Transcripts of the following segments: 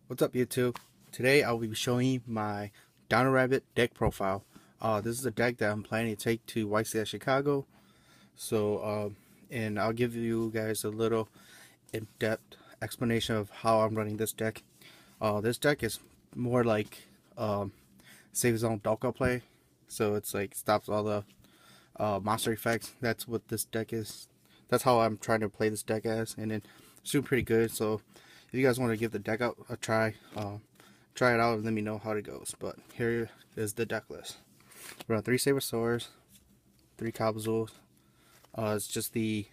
What's up, YouTube? Today I'll be showing you my Dino Rabbit deck profile. This is a deck that I'm planning to take to YCS Chicago. And I'll give you guys a little in-depth explanation of how I'm running this deck. This deck is more like save zone Doka play, so it's like stops all the monster effects. That's what this deck is. That's how I'm trying to play this deck as, and it's doing pretty good. So if you guys want to give the deck out a try, try it out and let me know how it goes. But here is the deck list. We're on 3 Sabersaurs, 3 Kabazools. It's just the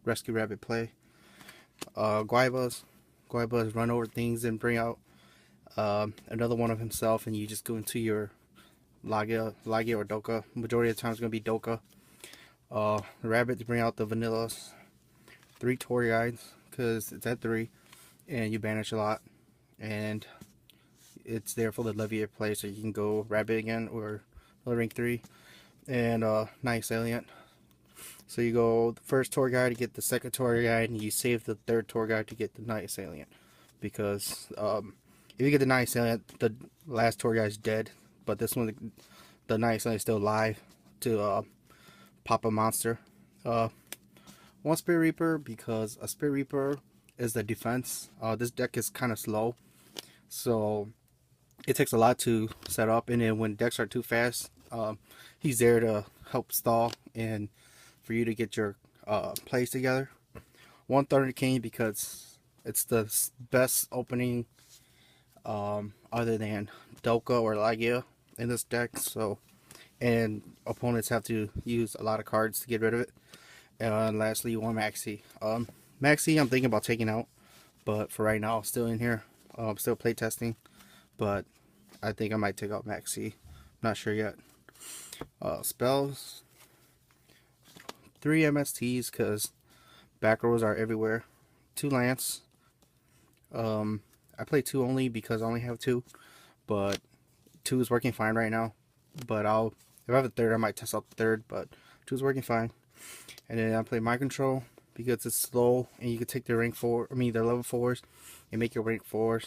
Rescue Rabbit play. Guaybas run over things and bring out another one of himself, and you just go into your Lagia or Doka. Majority of the time it's going to be Doka. Rabbit to bring out the Vanillas. 3 Tour Guides, because it's at 3, and you banish a lot. And it's there for the Levier play, so you can go Rabbit again or rank 3. And Night Salient. So you go the first tour guide to get the second tour guide, and you save the third tour guide to get the Night Salient. Because if you get the Night Salient, the last tour guide is dead. But this one, the Night Salient is still alive to pop a monster. One Spirit Reaper, because a Spirit Reaper is the defense. This deck is kind of slow, so it takes a lot to set up, and then when decks are too fast, he's there to help stall and for you to get your plays together. One Thunder King, because it's the best opening other than Doka or Lagia in this deck. So, and opponents have to use a lot of cards to get rid of it. And lastly, one Maxi. Maxi I'm thinking about taking out, but for right now, I'm still in here. I'm still playtesting, but I think I might take out Maxi. Not sure yet. Spells. 3 MSTs, because back rows are everywhere. 2 Lance. I play 2 only because I only have 2, but 2 is working fine right now. But if I have a third, I might test out the third, but 2 is working fine. And then I play Mind Control because it's slow, and you can take their their level 4s and make your rank 4s.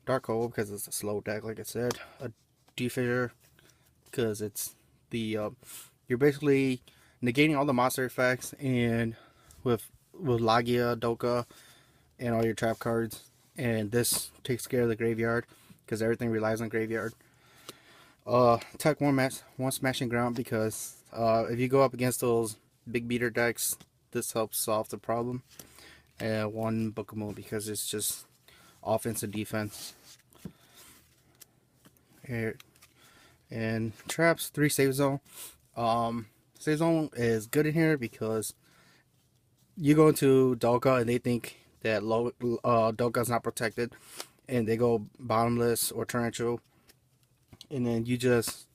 Dark Hole, because it's a slow deck, like I said. A Defisher, because it's the you're basically negating all the monster effects, and with Lagia, Doka, and all your trap cards. And this takes care of the graveyard, because everything relies on graveyard. Attack one Smashing Ground, because if you go up against those big beater decks, this helps solve the problem. And 1 Book of Moon, because it's just offense and defense. Here. And traps, 3 Save Zone. Save Zone is good in here because you go into Doka and they think that Doka is not protected, and they go Bottomless or Torrential, and then you just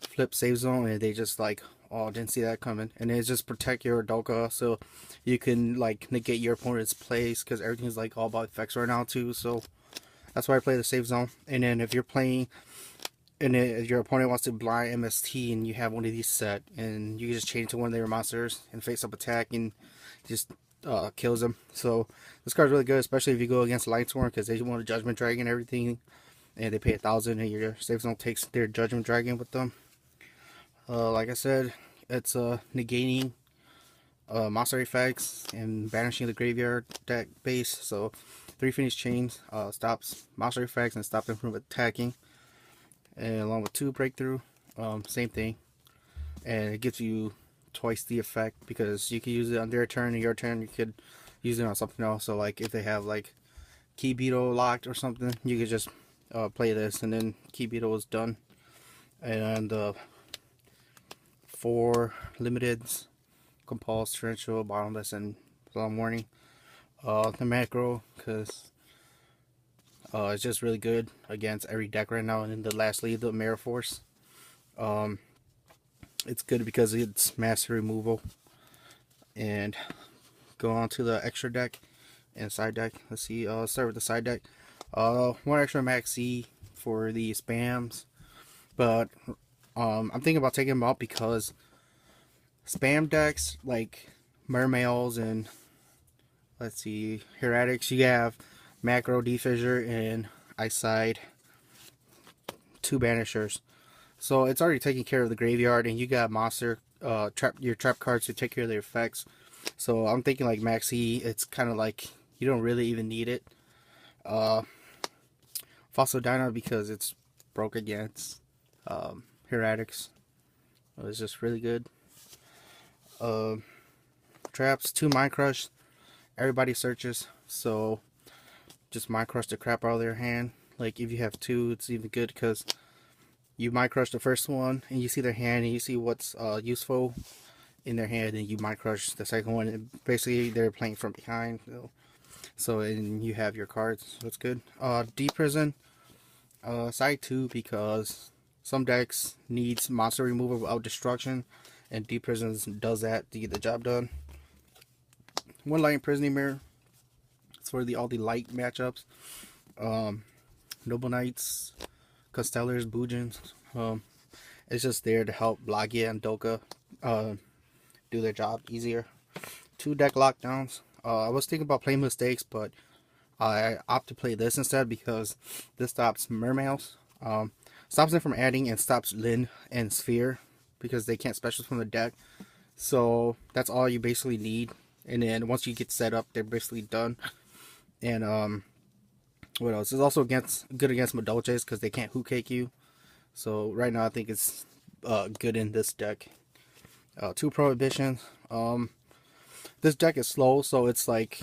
flip Save Zone, and they just like, oh, didn't see that coming. And then just protect your Doka, so you can like negate your opponent's plays, because everything's like all about effects right now too. So that's why I play the Save Zone. And then if you're playing, and then if your opponent wants to blind MST, and you have one of these set, and you can just change to one of their monsters and face up attack, and just kills them. So this card's really good, especially if you go against Lightsworn, because they want a Judgment Dragon and everything, and they pay 1,000, and your Save Zone takes their Judgment Dragon with them. Like I said, it's negating monster effects and banishing the graveyard deck base. So 3 Phoenix Chains stops monster effects and stops them from attacking. And along with 2 Breakthrough, same thing. And it gives you twice the effect, because you can use it on their turn, and your turn you could use it on something else. So like if they have like Key Beetle locked or something, you could just play this, and then Key Beetle is done. And 4 limiteds: Compulse, Torrential, Bottomless, and Long Warning. The Macro, because it's just really good against every deck right now. And then the lastly, the Mirror Force. It's good because it's master removal. And go on to the extra deck and side deck. Let's see, start with the side deck. 1 extra Maxi for the spams, but I'm thinking about taking them out, because spam decks like Mermails and, let's see, Heretics, you have macro defissure, and eyesight, 2 banishers. So it's already taking care of the graveyard, and you got monster your trap cards to take care of their effects. So I'm thinking like Maxi, it's kind of like you don't really even need it. Fossil Dino because it's broke against Heretics. It's just really good. Traps, 2 Mind Crush. Everybody searches, so just Mind Crush the crap out of their hand. Like if you have 2, it's even good because you Mind Crush the first one and you see their hand and you see what's useful in their hand, and you Mind Crush the second one, and basically they're playing from behind. So and you have your cards, so it's good. Deep Prison, side 2 because some decks needs monster removal without destruction, and Deep Prison does that to get the job done. 1 Light Imprisoning Mirror. It's for all the light matchups. Noble Knights, Constellars, Boojins. It's just there to help Lagia and Doka do their job easier. 2 deck lockdowns. I was thinking about playing Mistakes, but I opt to play this instead because this stops Mermails. Stops them from adding, and stops Lin and Sphere because they can't special from the deck. So that's all you basically need. And then once you get set up, they're basically done. And what else? It's also good against Madolches because they can't hook cake you. So right now I think it's good in this deck. 2 Prohibitions. This deck is slow, so it's like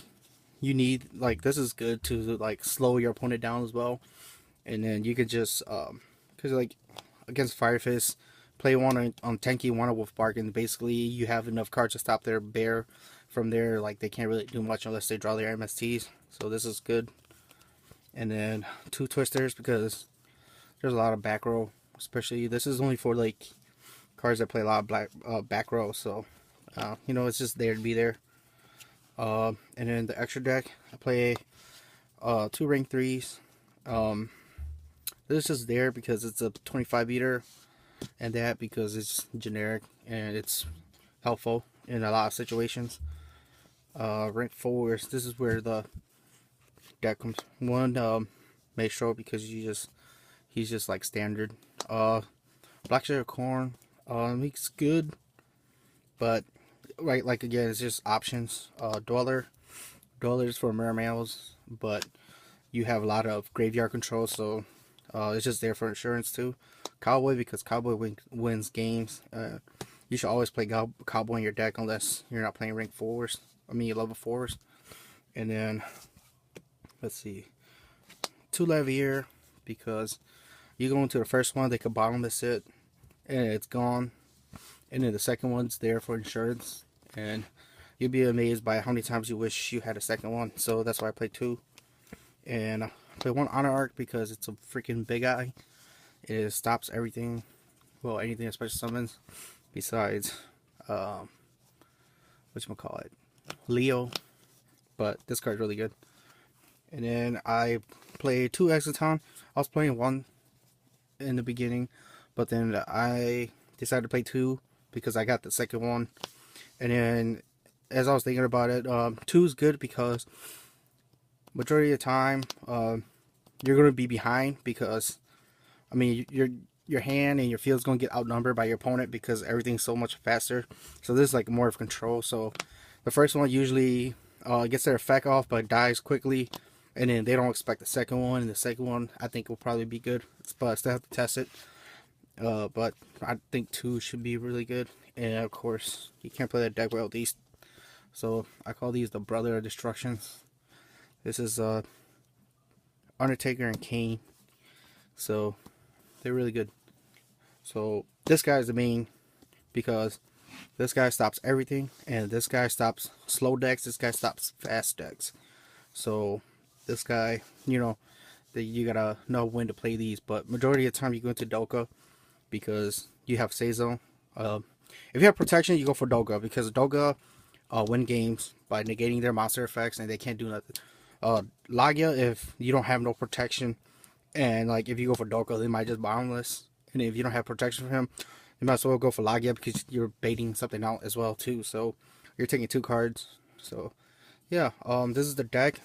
you need, like, this is good to like slow your opponent down as well. And then you could just because like against Fire Fist, play one on Tenki, one on Wolf Bark, and basically you have enough cards to stop their bear from there. Like they can't really do much unless they draw their MSTs. So this is good. And then 2 Twisters because there's a lot of back row. Especially this is only for like cards that play a lot of back row. So you know, it's just there to be there. And then the extra deck, I play 2 rank 3s. This is just there because it's a 25 beater, and that because it's generic and it's helpful in a lot of situations. Rank 4s, this is where the deck comes. 1 Maestro because he's just like standard. Black Sugar Corn, he's good, but right, like again, it's just options. Dwellers for Mermails, but you have a lot of graveyard control, so it's just there for insurance too. Cowboy because Cowboy wins games. You should always play Cowboy in your deck unless you're not playing rank 4s. I mean level 4s. And then let's see, 2 Levier because you go into the first one, they could bottomless it and it's gone. And then the second one's there for insurance, and you'll be amazed by how many times you wish you had a second one. So that's why I play 2. And I play 1 Honor Arc because it's a freaking big eye. It stops everything, well, anything that special summons besides whatchamacallit, Leo. But this card's really good. And then I play 2 Exciton. I was playing 1 in the beginning, but then I decided to play 2 because I got the second one. And then as I was thinking about it, 2 is good because majority of the time you're going to be behind because, I mean, your hand and your field's going to get outnumbered by your opponent because everything's so much faster. So this is like more of control. So the first one usually gets their effect off but dies quickly, and then they don't expect the second one, and the second one I think will probably be good, but I still have to test it. But I think 2 should be really good. And of course you can't play that deck without these, so I call these the brother of destructions. This is Undertaker and Kane, so they're really good. So this guy is the main because this guy stops everything, and this guy stops slow decks, this guy stops fast decks. So this guy, you know, you gotta know when to play these, but majority of the time you go into Doka because you have Seizo. If you have protection, you go for Doga because Doga win games by negating their monster effects and they can't do nothing. Lagia, if you don't have no protection, and like if you go for Doga, they might just bottomless. And if you don't have protection for him, you might as well go for Lagia because you're baiting something out as well too. So you're taking 2 cards. So yeah, this is the deck.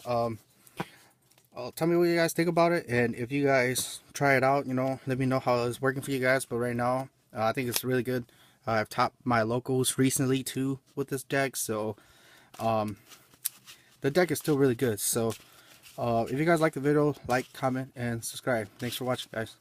Tell me what you guys think about it, and if you guys try it out, you know, let me know how it's working for you guys. But right now, I think it's really good. I've topped my locals recently too with this deck, so the deck is still really good. So if you guys like the video, like, comment, and subscribe. Thanks for watching, guys.